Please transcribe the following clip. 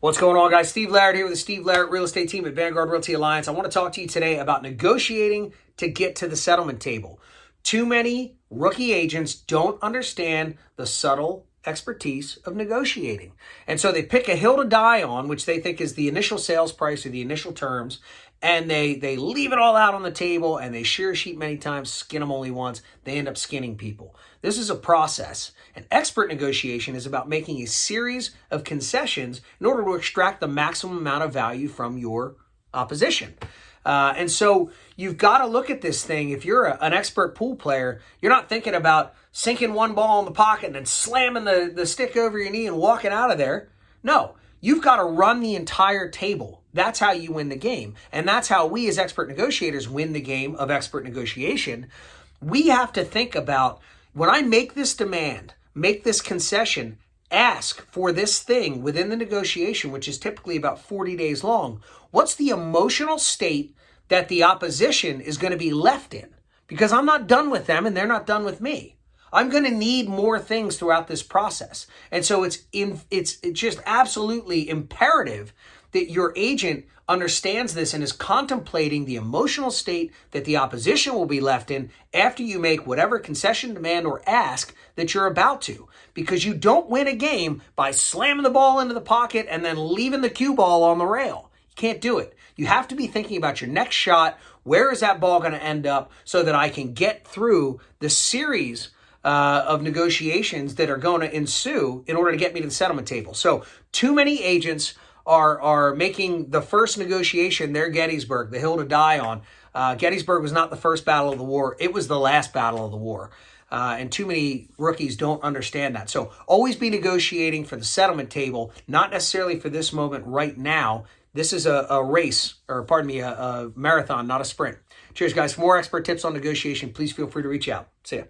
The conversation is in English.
What's going on, guys? Steve Laret here with the Steve Laret Real Estate Team at Vanguard Realty Alliance. I want to talk to you today about negotiating to get to the settlement table. Too many rookie agents don't understand the subtle expertise of negotiating. And so they pick a hill to die on, which they think is the initial sales price or the initial terms, and they leave it all out on the table, and they shear a sheet many times, skin them only once. They end up skinning people. This is a process. An expert negotiation is about making a series of concessions in order to extract the maximum amount of value from your opposition. And so you've got to look at this thing. If you're an expert pool player, you're not thinking about sinking one ball in the pocket and then slamming the stick over your knee and walking out of there. No, you've got to run the entire table. That's how you win the game. And that's how we as expert negotiators win the game of expert negotiation. We have to think about, when I make this demand, make this concession, ask for this thing within the negotiation, which is typically about 40 days long, what's the emotional state that the opposition is going to be left in? Because I'm not done with them and they're not done with me. I'm going to need more things throughout this process. And so it's just absolutely imperative that your agent understands this and is contemplating the emotional state that the opposition will be left in after you make whatever concession, demand, or ask that you're about to. Because you don't win a game by slamming the ball into the pocket and then leaving the cue ball on the rail. You can't do it. You have to be thinking about your next shot. Where is that ball going to end up so that I can get through the series of negotiations that are going to ensue in order to get me to the settlement table? So too many agents are making the first negotiation their Gettysburg, the hill to die on. Gettysburg was not the first battle of the war. It was the last battle of the war. And too many rookies don't understand that. So always be negotiating for the settlement table, not necessarily for this moment right now. This is a race, or pardon me, a marathon, not a sprint. Cheers, guys. For more expert tips on negotiation, please feel free to reach out. See ya.